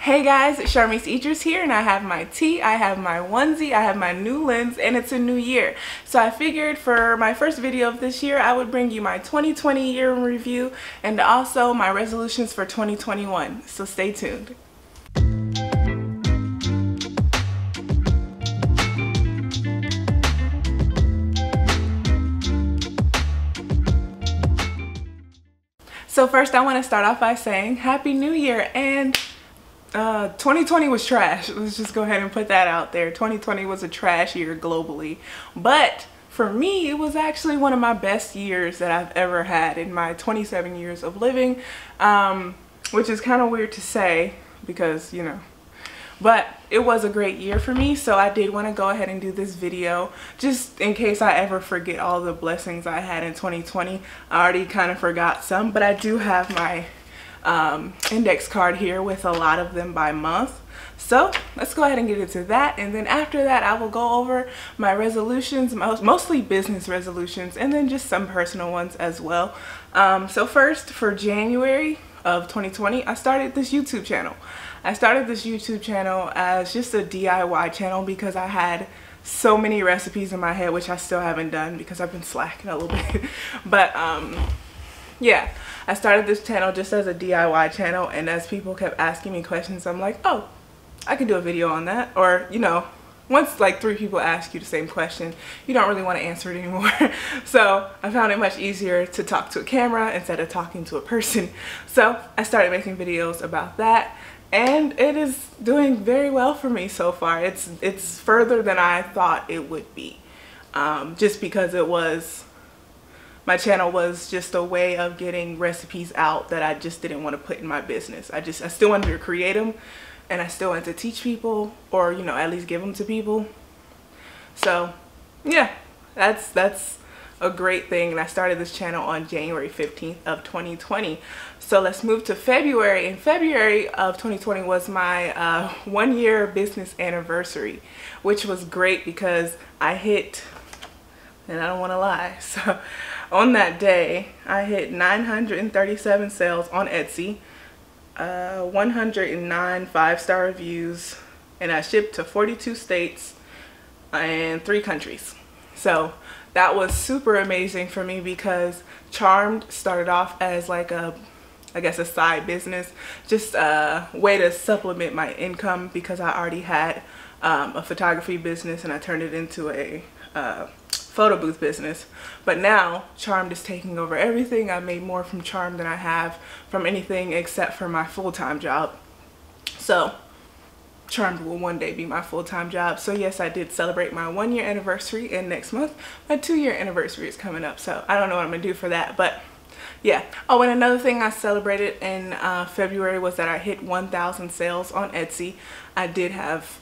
Hey guys, it's Charmise Idris here, and I have my tea, I have my onesie, I have my new lens, and it's a new year. So I figured for my first video of this year, I would bring you my 2020 year in review and also my resolutions for 2021. So stay tuned. So first I want to start off by saying Happy New Year, and 2020 was trash. Let's just go ahead and put that out there. 2020 was a trash year globally, but for me it was actually one of my best years that I've ever had in my 27 years of living, which is kind of weird to say because, you know, but it was a great year for me. So I did want to go ahead and do this video just in case I ever forget all the blessings I had in 2020. I already kind of forgot some, but I do have my index card here with a lot of them by month. So let's go ahead and get into that, and then after that I will go over my resolutions, mostly business resolutions, and then just some personal ones as well. So first, for January of 2020, I started this YouTube channel. I started this YouTube channel as just a DIY channel because I had so many recipes in my head, which I still haven't done because I've been slacking a little bit. But yeah, I started this channel just as a DIY channel, and as people kept asking me questions, I'm like, oh, I could do a video on that. Or, you know, once like 3 people ask you the same question, you don't really want to answer it anymore. So I found it much easier to talk to a camera instead of talking to a person. So I started making videos about that, and it is doing very well for me so far. It's further than I thought it would be, just because my channel was just a way of getting recipes out that I just didn't want to put in my business. I still wanted to create them, and I still wanted to teach people, or, you know, at least give them to people. So yeah, that's a great thing, and I started this channel on January 15th of 2020. So let's move to February. In February of 2020 was my 1-year business anniversary, which was great because I hit, and I don't want to lie, so on that day I hit 937 sales on Etsy, 109 5-star reviews, and I shipped to 42 states and 3 countries. So that was super amazing for me because Charmed started off as like a side business, just a way to supplement my income because I already had a photography business, and I turned it into a photo booth business. But now Charmed is taking over everything. I made more from Charmed than I have from anything except for my full-time job. So Charmed will one day be my full-time job. So yes, I did celebrate my 1-year anniversary, and next month my 2-year anniversary is coming up. So I don't know what I'm gonna do for that, but yeah. Oh, and another thing I celebrated in February was that I hit 1,000 sales on Etsy. I did have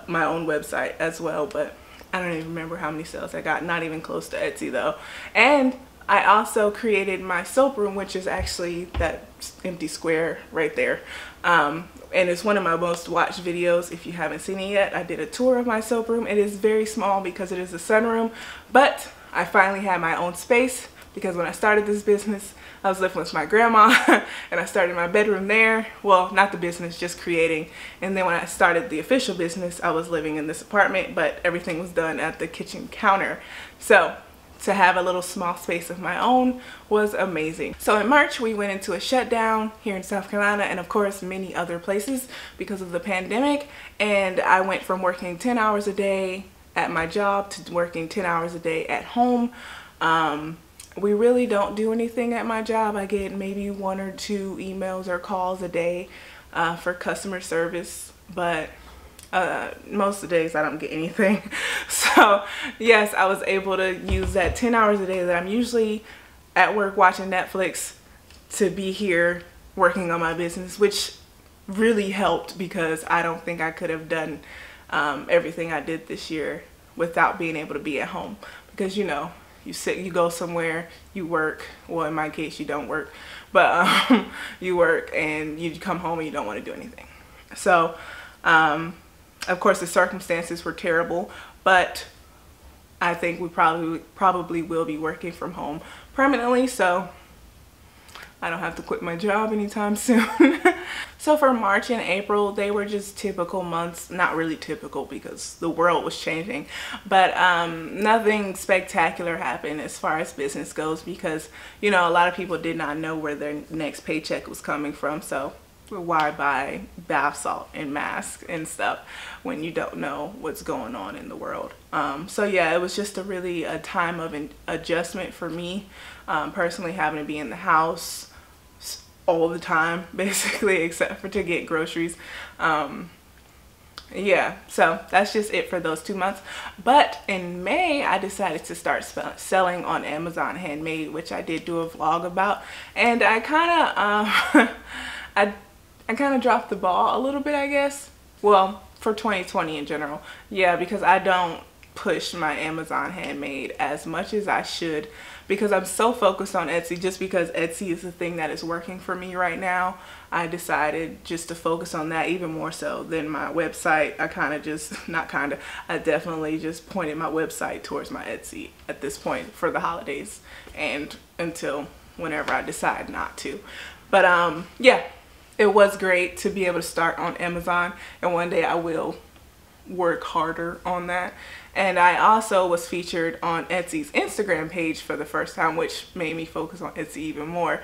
my own website as well, but I don't even remember how many sales I got. Not even close to Etsy though. And I also created my soap room, which is actually that empty square right there. And it's one of my most watched videos. If you haven't seen it yet, I did a tour of my soap room. It is very small because it is a sunroom, but I finally had my own space because when I started this business, I was living with my grandma and I started my bedroom there. Well, not the business, just creating. And then when I started the official business, I was living in this apartment, but everything was done at the kitchen counter. So to have a little small space of my own was amazing. So in March, we went into a shutdown here in South Carolina, and of course many other places because of the pandemic. And I went from working 10 hours a day at my job to working 10 hours a day at home. We really don't do anything at my job. I get maybe 1 or 2 emails or calls a day for customer service, but most of the days I don't get anything. So yes, I was able to use that 10 hours a day that I'm usually at work watching Netflix to be here working on my business, which really helped because I don't think I could have done everything I did this year without being able to be at home. Because, you know, you go somewhere, you work, well in my case you don't work, but you work and you come home and you don't want to do anything. So of course the circumstances were terrible, but I think we probably will be working from home permanently. So I don't have to quit my job anytime soon. So for March and April, they were just typical months. Not really typical because the world was changing, but nothing spectacular happened as far as business goes because, you know, a lot of people did not know where their next paycheck was coming from. So why buy bath salt and masks and stuff when you don't know what's going on in the world? So yeah, it was just a time of an adjustment for me, personally, having to be in the house all the time basically, except for to get groceries. Yeah, so that's just it for those 2 months. But in May, I decided to start selling on Amazon Handmade, which I did do a vlog about, and I kind of I kind of dropped the ball a little bit, I guess. Well, for 2020 in general. Yeah, because I don't push my Amazon Handmade as much as I should because I'm so focused on Etsy. Just because Etsy is the thing that is working for me right now, I decided just to focus on that even more so than my website. I definitely just pointed my website towards my Etsy at this point for the holidays and until whenever I decide not to. But yeah, it was great to be able to start on Amazon, and one day I will work harder on that. And I also was featured on Etsy's Instagram page for the first time, which made me focus on Etsy even more,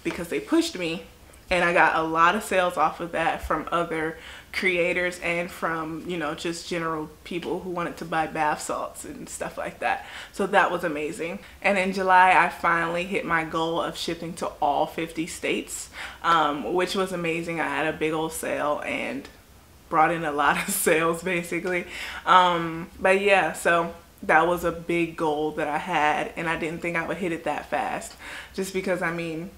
because they pushed me, and I got a lot of sales off of that from other creators and from, you know, just general people who wanted to buy bath salts and stuff like that. So that was amazing. And in July, I finally hit my goal of shipping to all 50 states, which was amazing. I had a big old sale and brought in a lot of sales basically. But yeah, so that was a big goal that I had, and I didn't think I would hit it that fast, just because, I mean,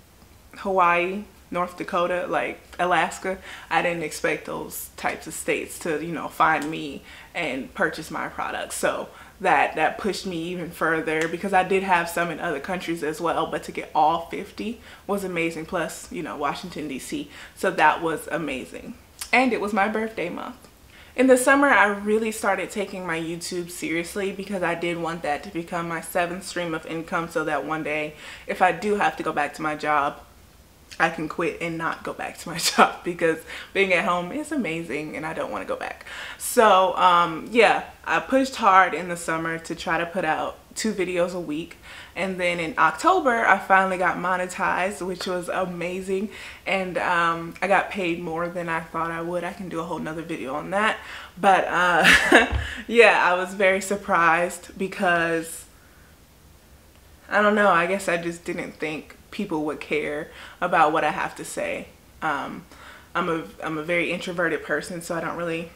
Hawaii, North Dakota, like Alaska, I didn't expect those types of states to, you know, find me and purchase my products. So that pushed me even further, because I did have some in other countries as well, but to get all 50 was amazing. Plus, you know, Washington DC, so that was amazing. And it was my birthday month. In the summer, I really started taking my YouTube seriously because I did want that to become my 7th stream of income, so that one day if I do have to go back to my job, I can quit and not go back to my job, because being at home is amazing and I don't want to go back. So yeah, I pushed hard in the summer to try to put out 2 videos a week, and then in October I finally got monetized, which was amazing, and I got paid more than I thought I would. I can do a whole nother video on that, but yeah, I was very surprised because I don't know, I guess I just didn't think people would care about what I have to say. I'm a very introverted person, so I don't really,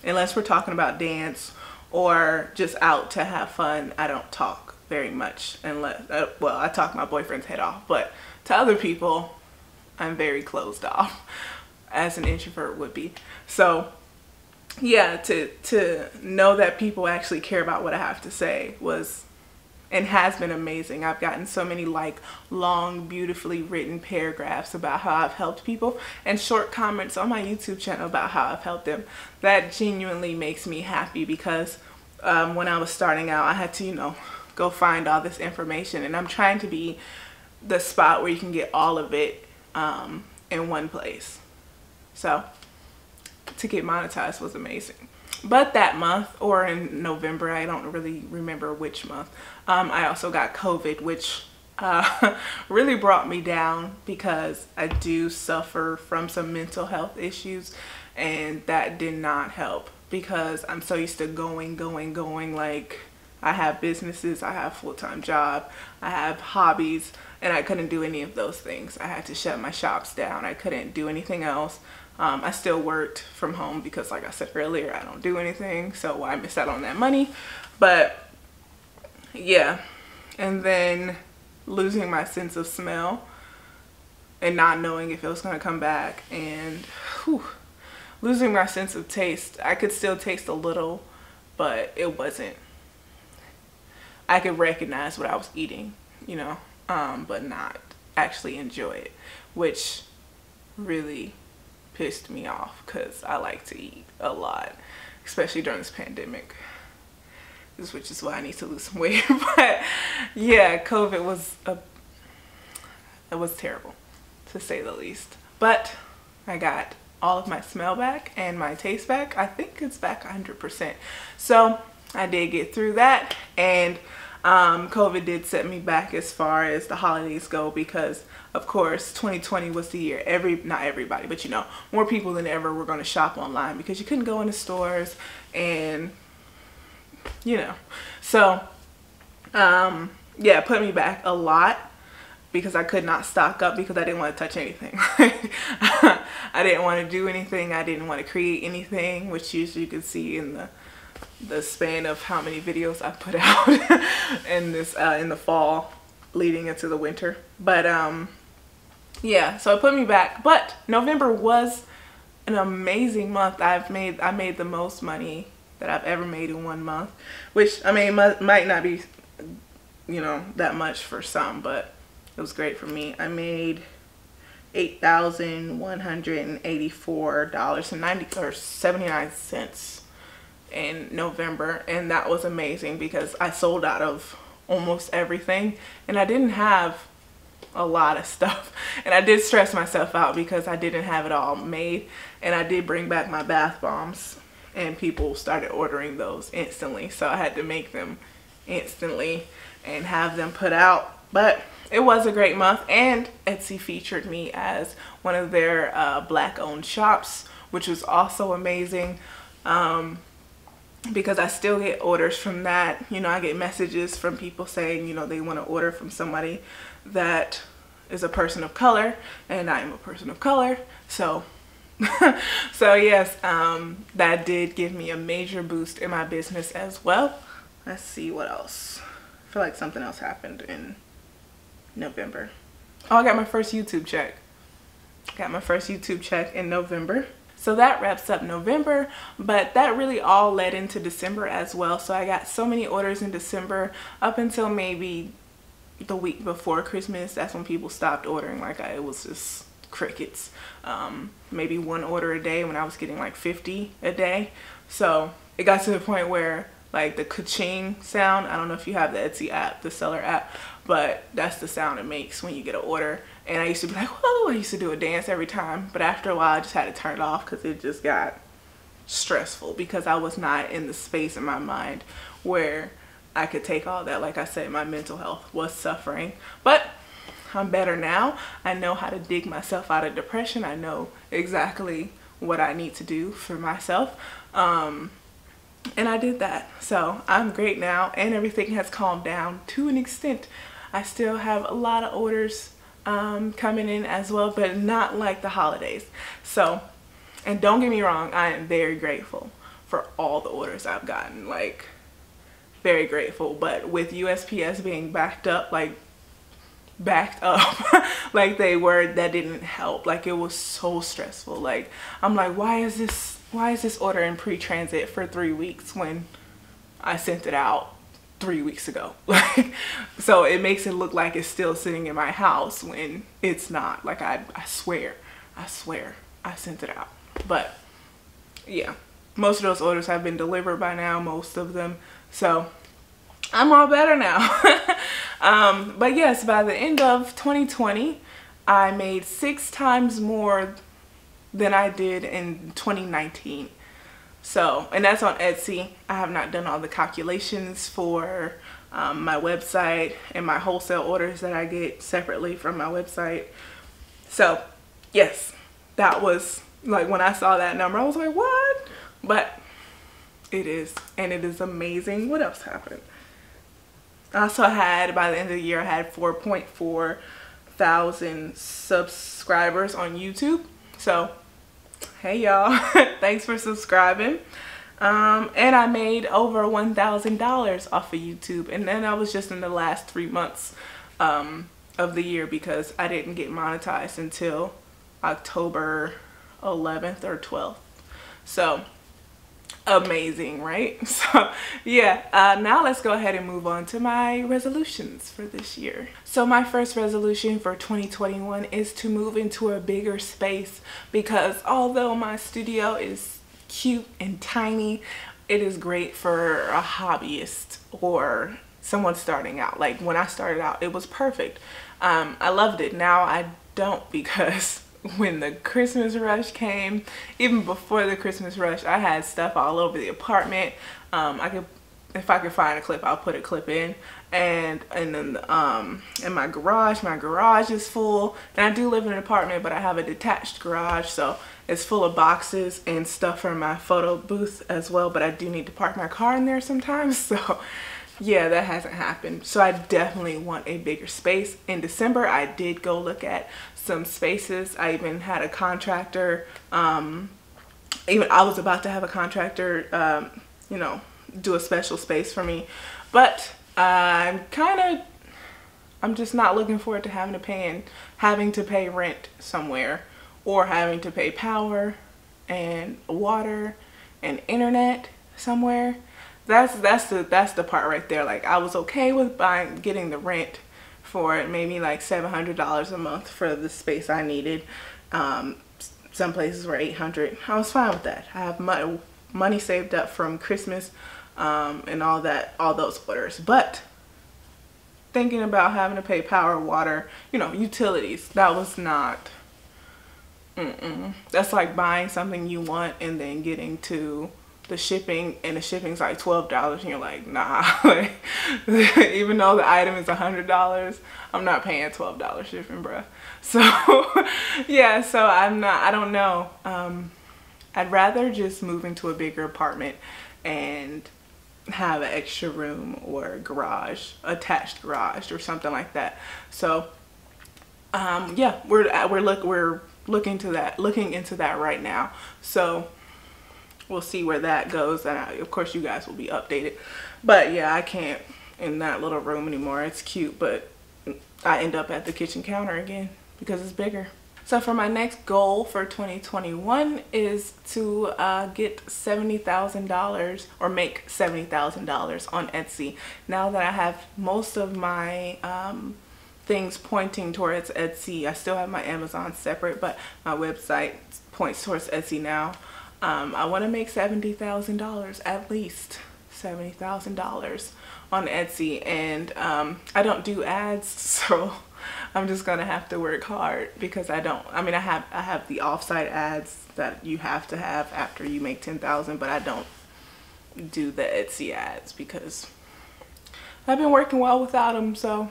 unless we're talking about dance or just out to have fun, I don't talk very much, unless well, I talk my boyfriend's head off, but to other people I'm very closed off, as an introvert would be. So yeah, to know that people actually care about what I have to say was and has been amazing. I've gotten so many like long, beautifully written paragraphs about how I've helped people, and short comments on my YouTube channel about how I've helped them. That genuinely makes me happy, because when I was starting out, I had to, you know, go find all this information, and I'm trying to be the spot where you can get all of it in one place. So to get monetized was amazing. But that month, or in November, I don't really remember which month, I also got COVID, which really brought me down, because I do suffer from some mental health issues, and that did not help, because I'm so used to going, like I have businesses, I have a full-time job, I have hobbies, and I couldn't do any of those things. I had to shut my shops down. I couldn't do anything else. I still worked from home because, like I said earlier, I don't do anything, so why miss out on that money? But yeah, and then losing my sense of smell and not knowing if it was going to come back, and losing my sense of taste. I could still taste a little, but it wasn't, I could recognize what I was eating, you know, but not actually enjoy it, which really pissed me off, because I like to eat a lot, especially during this pandemic, which is why I need to lose some weight. But yeah, COVID was It was terrible, to say the least. But I got all of my smell back and my taste back. I think it's back 100%. So I did get through that, and COVID did set me back as far as the holidays go, because of course 2020 was the year not everybody, but you know, more people than ever were going to shop online because you couldn't go into stores, and you know, so yeah, it put me back a lot because I could not stock up because I didn't want to touch anything. I didn't want to do anything. I didn't want to create anything, which usually you can see in the span of how many videos I put out in the fall leading into the winter. But yeah, so it put me back. But November was an amazing month. I made the most money that I've ever made in one month, which I mean might not be, you know, that much for some, but it was great for me. I made $8,184.79 in November, and that was amazing because I sold out of almost everything, and I didn't have a lot of stuff, and I did stress myself out because I didn't have it all made. And I did bring back my bath bombs, and people started ordering those instantly, so I had to make them instantly and have them put out. But it was a great month, and Etsy featured me as one of their black owned shops, which was also amazing, because I still get orders from that. You know, I get messages from people saying, you know, they want to order from somebody that is a person of color, and I am a person of color, so so yes, that did give me a major boost in my business as well. Let's see what else. I feel like something else happened in November. Oh, I got my first YouTube check. Got my first YouTube check in November. So that wraps up November, but that really all led into December as well. So I got so many orders in December up until maybe the week before Christmas. That's when people stopped ordering. Like it was just crickets. Maybe one order a day when I was getting like 50 a day. So it got to the point where like the ka-ching sound, I don't know if you have the Etsy app, the seller app, but that's the sound it makes when you get an order. And I used to be like, whoa, I used to do a dance every time, but after a while I just had to turn it off because it just got stressful because I was not in the space in my mind where I could take all that. Like I said, my mental health was suffering, but I'm better now. I know how to dig myself out of depression. I know exactly what I need to do for myself. And I did that. So I'm great now, and everything has calmed down to an extent. I still have a lot of orders coming in as well, but not like the holidays. So, and don't get me wrong, I am very grateful for all the orders I've gotten, like very grateful. But with USPS being backed up like like they were, that didn't help. Like it was so stressful. Like I'm like, why is this order in pre-transit for 3 weeks when I sent it out 3 weeks ago? Like, so it makes it look like it's still sitting in my house when it's not. Like I swear I sent it out. But yeah, most of those orders have been delivered by now, most of them. So I'm all better now. But yes, by the end of 2020, I made 6 times more than I did in 2019. So, and that's on Etsy. I have not done all the calculations for my website and my wholesale orders that I get separately from my website. So yes, that was like, when I saw that number, I was like, what? But it is, and it is amazing. What else happened? I also had, by the end of the year, I had 4.4 thousand subscribers on YouTube. So hey y'all, thanks for subscribing. And I made over $1,000 off of YouTube, and then I was just in the last 3 months of the year because I didn't get monetized until October 11th or 12th. So amazing, right? So yeah, now let's go ahead and move on to my resolutions for this year. So my first resolution for 2021 is to move into a bigger space, because although my studio is cute and tiny, it is great for a hobbyist or someone starting out. Like when I started out, it was perfect. I loved it. Now I don't, because when the Christmas rush came, even before the Christmas rush, I had stuff all over the apartment. If I could find a clip, I'll put a clip in. And then in my garage is full. And I do live in an apartment, but I have a detached garage, so it's full of boxes and stuff for my photo booth as well. But I do need to park my car in there sometimes, so yeah, that hasn't happened. So I definitely want a bigger space. In December, I did go look at some spaces. I even had a contractor, I was about to have a contractor, you know, do a special space for me, but I'm just not looking forward to having to pay rent somewhere, or having to pay power and water and internet somewhere. That's the part right there. Like, I was okay with getting the rent for maybe like $700 a month for the space I needed. Some places were $800. I was fine with that. I have money saved up from Christmas and all those orders. But thinking about having to pay power, water, you know, utilities, that was not, that's like buying something you want and then getting to the shipping, and the shipping's like $12, and you're like, nah. Like, even though the item is $100, I'm not paying $12 shipping, bruh. So yeah, so I don't know. I'd rather just move into a bigger apartment and have an extra room or a garage, attached garage or something like that. So yeah, we're looking into that right now. So we'll see where that goes, and of course you guys will be updated. But yeah, I can't in that little room anymore. It's cute, but I end up at the kitchen counter again because it's bigger. So for my next goal for 2021 is to get $70,000 or make $70,000 on Etsy. Now that I have most of my things pointing towards Etsy, I still have my Amazon separate, but my website points towards Etsy now. I want to make $70,000, at least $70,000 on Etsy, and I don't do ads, so I'm just gonna have to work hard, because I have the offsite ads that you have to have after you make 10,000, but I don't do the Etsy ads because I've been working well without them, so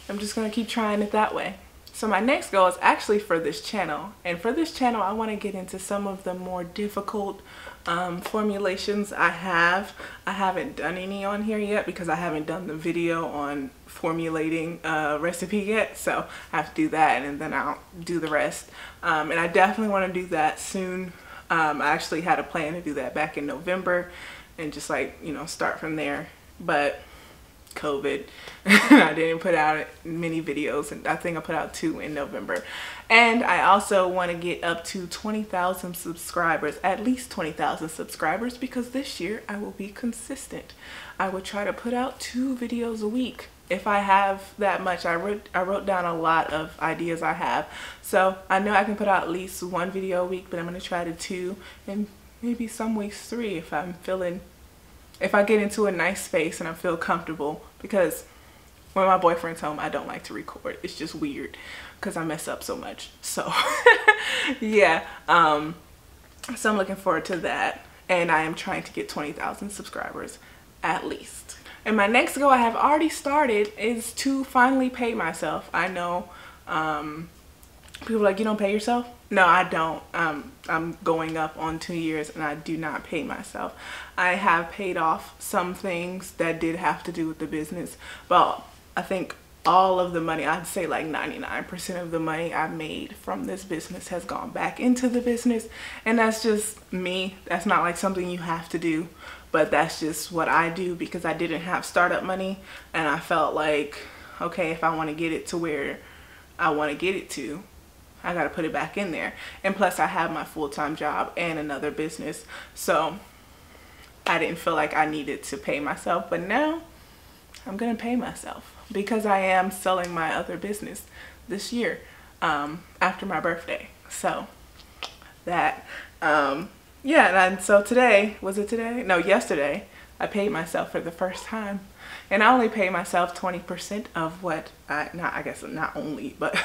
I'm just gonna keep trying it that way. So my next goal is actually for this channel, and for this channel I want to get into some of the more difficult formulations I haven't done any on here yet because I haven't done the video on formulating a recipe yet, so I have to do that, and then I'll do the rest. And I definitely want to do that soon. I actually had a plan to do that back in November and just, like, you know, start from there, but COVID, I didn't put out many videos, and I think I put out 2 in November. And I also want to get up to 20,000 subscribers, at least 20,000 subscribers, because this year I will be consistent. I would try to put out 2 videos a week if I have that much. I wrote down a lot of ideas I have, so I know I can put out at least 1 video a week, but I'm going to try to 2, and maybe some weeks 3 if I get into a nice space and I feel comfortable, because when my boyfriend's home, I don't like to record. It's just weird because I mess up so much. So yeah, so I'm looking forward to that, and I am trying to get 20,000 subscribers at least. And my next goal I have already started is to finally pay myself. I know people are like, you don't pay yourself? No, I don't. I'm going up on 2 years and I do not pay myself. I have paid off some things that did have to do with the business, but I think all of the money, I'd say like 99% of the money I made from this business has gone back into the business. And that's just me. That's not like something you have to do, but that's just what I do because I didn't have startup money, and I felt like, okay, if I want to get it to where I want to get it to, I got to put it back in there. And plus I have my full-time job and another business, so I didn't feel like I needed to pay myself. But now I'm gonna pay myself because I am selling my other business this year after my birthday. So that yeah, and so today, was it today? No, yesterday, I paid myself for the first time. And I only pay myself 20% of what I guess not only, but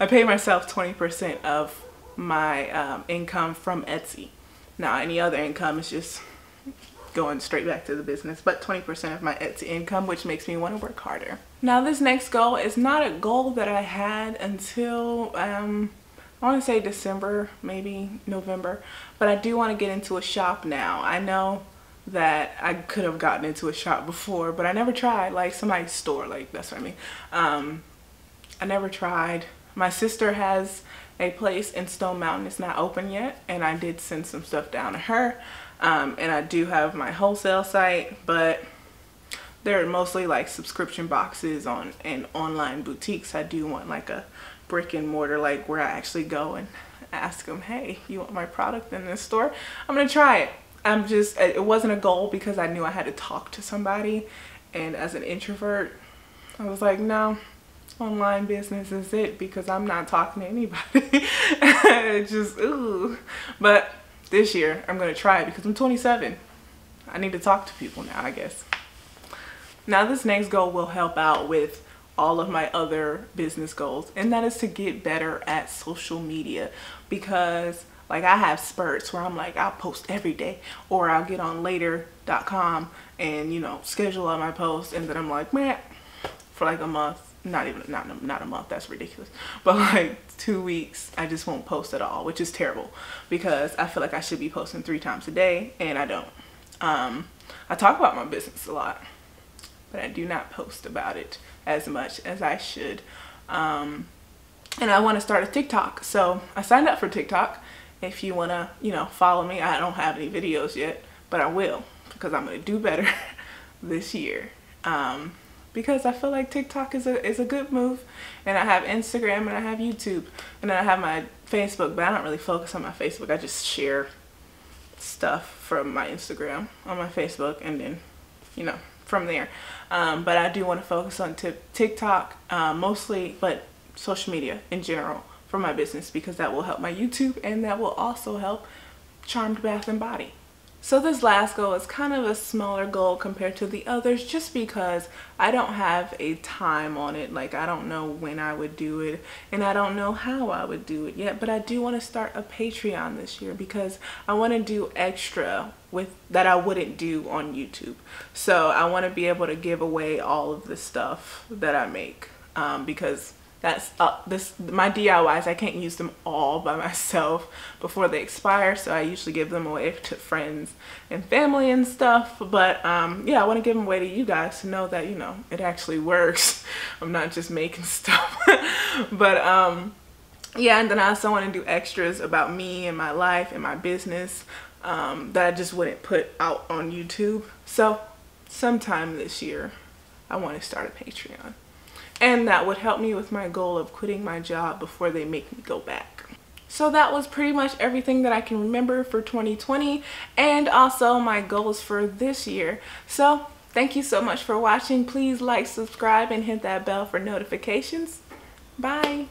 I pay myself 20% of my income from Etsy. Now any other income is just going straight back to the business, but 20% of my Etsy income, which makes me want to work harder. Now this next goal is not a goal that I had until I want to say December, maybe November, but I do want to get into a shop now. I know that I could have gotten into a shop before, but I never tried, like somebody's store, like that's what I mean. I never tried. My sister has a place in Stone Mountain. It's not open yet, and I did send some stuff down to her. And I do have my wholesale site, but they're mostly like subscription boxes and online boutiques. I do want like a brick and mortar, like where I actually go and ask them, hey, you want my product in this store? I'm gonna try it. It wasn't a goal because I knew I had to talk to somebody, and as an introvert I was like, no, online business is it, because I'm not talking to anybody. Just ooh. But this year I'm gonna try it because I'm 27. I need to talk to people now, I guess. Now this next goal will help out with all of my other business goals, and that is to get better at social media, because like I have spurts where I'm like, I'll post every day, or I'll get on later.com and, you know, schedule all my posts, and then I'm like, man, for like a month, not a month, that's ridiculous, but like 2 weeks, I just won't post at all, which is terrible because I feel like I should be posting 3 times a day, and I don't. I talk about my business a lot, but I do not post about it as much as I should. And I want to start a TikTok, so I signed up for TikTok. If you want to, you know, follow me. I don't have any videos yet, but I will, because I'm going to do better this year. Because I feel like TikTok is a good move. And I have Instagram and I have YouTube. And then I have my Facebook, but I don't really focus on my Facebook. I just share stuff from my Instagram on my Facebook, and then, you know, from there. But I do want to focus on TikTok mostly, but social media in general, for my business, because that will help my YouTube, and that will also help Charmed Bath and Body. So this last goal is kind of a smaller goal compared to the others, just because I don't have a time on it. Like, I don't know when I would do it, and I don't know how I would do it yet, but I do want to start a Patreon this year, because I want to do extra with that I wouldn't do on YouTube. So I want to be able to give away all of the stuff that I make, because that's my DIYs, I can't use them all by myself before they expire, so I usually give them away to friends and family and stuff. But yeah, I want to give them away to you guys to know that, you know, it actually works. I'm not just making stuff. But yeah, and then I also want to do extras about me and my life and my business that I just wouldn't put out on YouTube. So sometime this year I want to start a Patreon. And that would help me with my goal of quitting my job before they make me go back. So that was pretty much everything that I can remember for 2020, and also my goals for this year. So thank you so much for watching. Please like, subscribe, and hit that bell for notifications. Bye.